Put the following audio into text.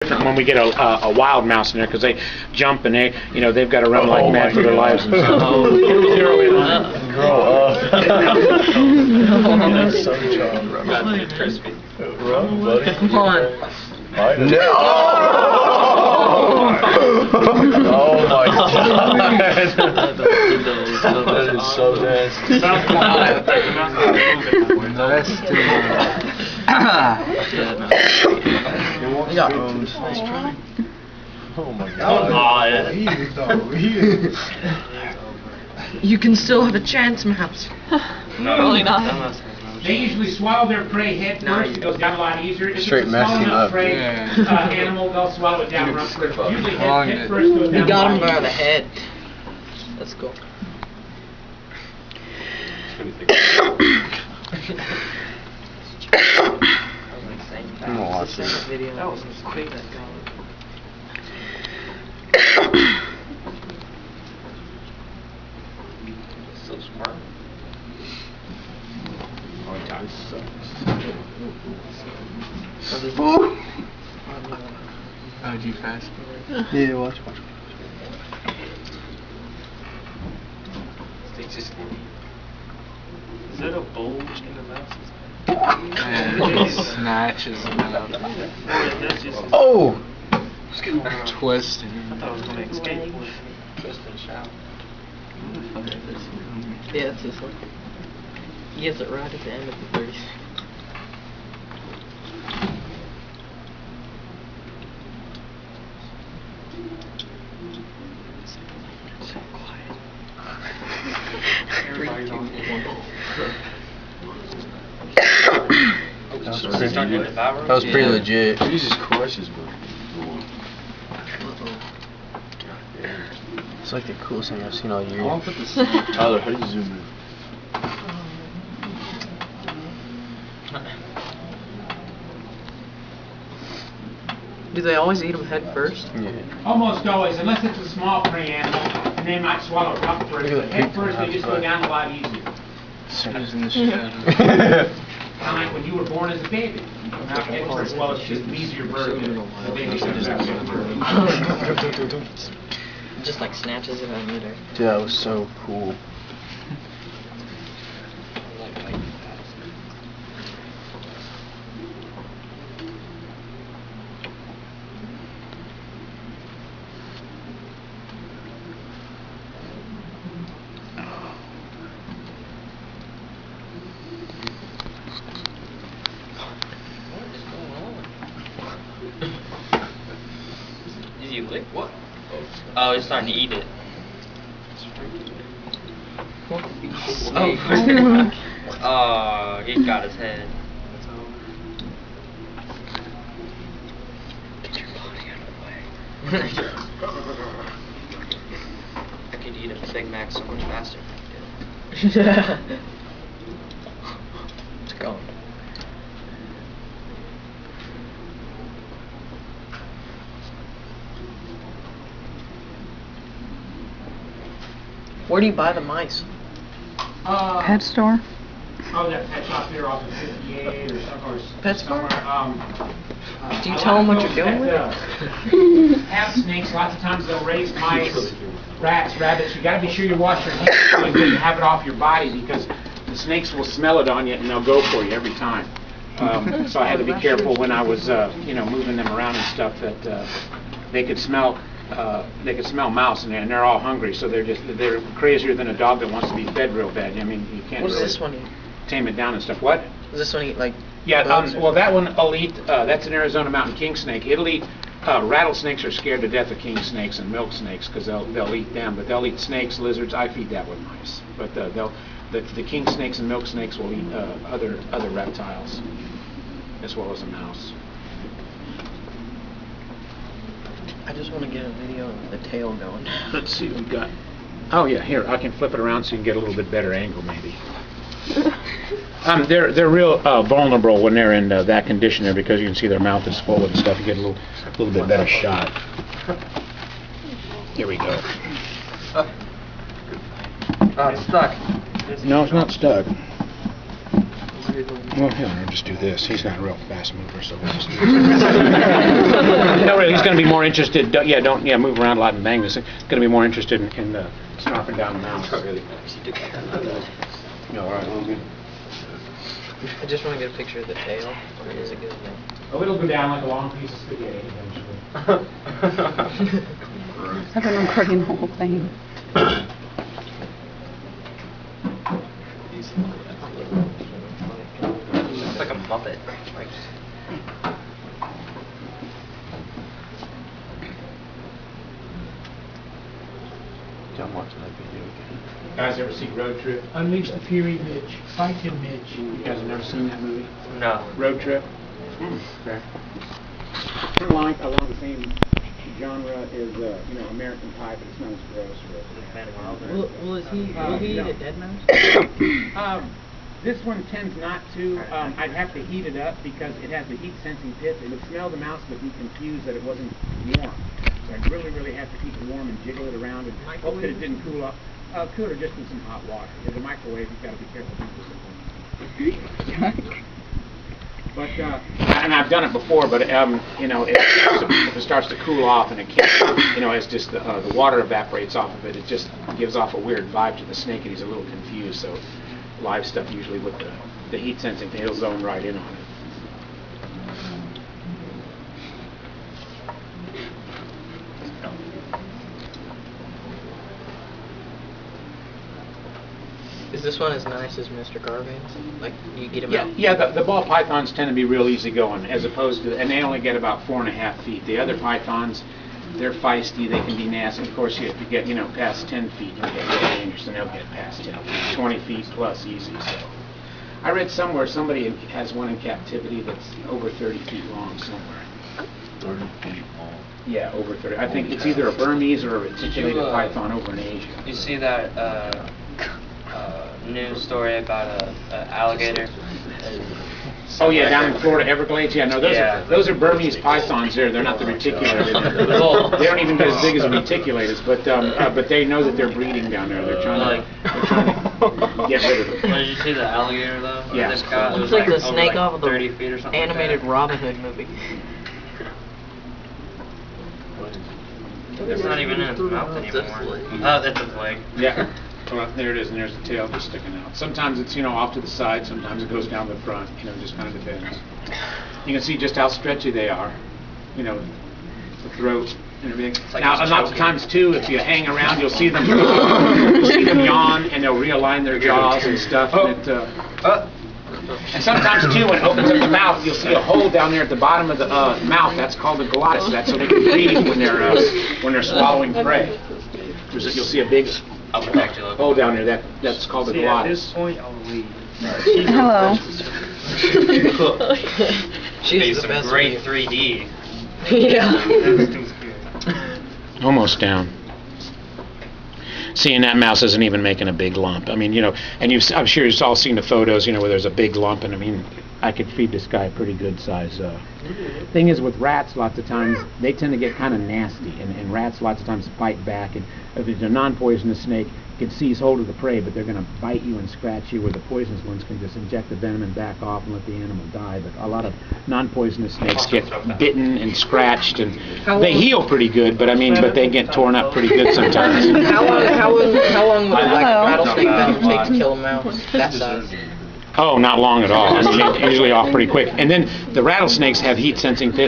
When we get a wild mouse in there, because they jump and they've got to run like mad for their lives and stuff. Grow up. Crispy. Run, buddy. Come on. No! Oh my god! That is so nasty. That's We got umms. Nice try. Oh my god. You can still have a chance, Maps. No, really not. They usually swallow their prey head first. It goes down a lot easier. If Straight it's a small messing enough up. prey animal, they'll swallow it down first. Usually head first goes down. You got a him lot by the easier. head. Let's go. I'm gonna watch this. Video. That was quick. So smart. Oh, it does. Oh, do you fast? Yeah, watch. Is that a bulge in the mouth? And he snatches them out. That's just Oh! Twisting. I thought I was gonna escape. Twist and shout. Yeah, it's this one. He has it right at the end of the 30 seconds. So quiet. Everybody's on That was pretty legit. Jesus Christ, bro. It's like the coolest thing I've seen all year. Tyler, how do you zoom in? Do they always eat them head first? Yeah. Almost always, unless it's a small prey animal, and they might swallow it up first. But head first, they just go down a lot easier. Using the shadow. Kind of like when you were born as a baby. You don't have head first. Well, it's just an easier bird than the baby comes out. Just like snatches it out of midair. Dude, that was so cool. Did you lick what? Oh, he's starting to eat it. Oh, oh, he got his head. Get your body out of the way. I could eat a Big Mac so much faster. It's gone. Where do you buy the mice? Pet store? Oh, that pet shop there off of 58 or somewhere. Pet store? Do you a tell lot them of what you're folks doing with that, have snakes, lots of times they'll raise mice, rats, rabbits. You gotta be sure you wash your hands and you have it off your body because the snakes will smell it on you and they'll go for you every time. So I had to be careful when I was, moving them around and stuff that they could smell mouse and they're all hungry. So they're crazier than a dog that wants to be fed real bad. I mean, you can't What does really this one eat? tame it down and stuff. What? Does this one eat like Yeah, bugs or well, that one will eat, that's an Arizona mountain king snake. It'll eat, rattlesnakes are scared to death of king snakes and milk snakes because they'll eat them, but they'll eat snakes, lizards. I feed that with mice. But the king snakes and milk snakes will eat other reptiles as well as a mouse. I just want to get a video of the tail going. Let's see what we got. Oh yeah, here, I can flip it around so you can get a little bit better angle maybe. They're real vulnerable when they're in that condition there because you can see their mouth is full and stuff. You get a little bit better shot. Here we go. It's stuck. No, it's not stuck. Well, he'll just do this. He's not a real fast mover, so we'll just do this. No, really, he's going to be more interested. Don't move around a lot and bang this. He's going to be more interested in snarfing down the mouse. All right. I just want to get a picture of the tail. Or is it good? Oh, it'll go down like a long piece of spaghetti eventually. I've been recording the whole thing. It's like a Muppet. Like, I'm watching that video again. Guys ever see Road Trip? Unleash the Fury, Mitch. Fight him, Mitch. You guys have never seen that movie? no. Road Trip? Okay. Along the same genre as American Pie, but it's not as gross. Will he eat a dead mouse? This one tends not to. I'd have to heat it up because it has the heat sensing pits. It would smell the mouse but be confused that it wasn't warm. So I'd really have to keep it warm and jiggle it around and hope that it didn't cool up. Cool it just in some hot water. There's a microwave, you've got to be careful. But and I've done it before, but if it starts to cool off and it can't, as just the water evaporates off of it, it just gives off a weird vibe to the snake, and he's a little confused. So live stuff usually with the heat sensing thing, he'll zone right in on it. Is this one as nice as Mr. Garvin's? Like, you get him out? Yeah, the ball pythons tend to be real easy going, as opposed to, and they only get about 4.5 feet. The other pythons, they're feisty, they can be nasty. Of course, if you get, past 10 feet, you get really dangerous, and they'll get past 10 feet, 20 feet plus easy. So, I read somewhere somebody has one in captivity that's over 30 feet long somewhere. 30 feet long. Yeah, over 30. I think it's either a Burmese or a reticulated python over in Asia. You see that news story about an alligator? Oh yeah, down in Florida, Everglades. Yeah, no, those are Burmese pythons. They're not the reticulated. They don't even get as big as the reticulators, but they know that they're breeding down there. They're trying to get rid of it. Did you see the alligator though? Yeah. This guy, Looks like the snake off of the 30 feet or something. animated Robin Hood movie. It's not even in its mouth anymore. Oh, that's its leg. Yeah. Well, there it is, and there's the tail just sticking out. Sometimes it's off to the side. Sometimes it goes down the front. Just kind of depends. You can see just how stretchy they are. The throat and everything. Like Now, lots of times too, if you hang around, you'll see them yawn, and they'll realign their jaws and stuff. And sometimes too, when it opens up the mouth, you'll see a hole down there at the bottom of the mouth. That's called the glottis. That's so they can breathe when they're swallowing prey. You'll see a big hole down there. That's called the glottis. Hello. She's the some best great view. 3D. Yeah. Almost down. Seeing that mouse isn't even making a big lump. I mean, and I'm sure you've all seen the photos, where there's a big lump, and I mean, I could feed this guy a pretty good size. Thing is, with rats, lots of times they tend to get kind of nasty, and rats lots of times fight back. And if it's a non-poisonous snake, it can seize hold of the prey, but they're going to bite you and scratch you. Where the poisonous ones can just inject the venom and back off and let the animal die. But a lot of non-poisonous snakes get bitten and scratched, and they heal pretty good. But but they get torn up pretty good sometimes. How long would like a Hello. rattlesnake take to kill a mouse that size? Oh, not long at all. I mean, they're usually off pretty quick. And then the rattlesnakes have heat sensing pits.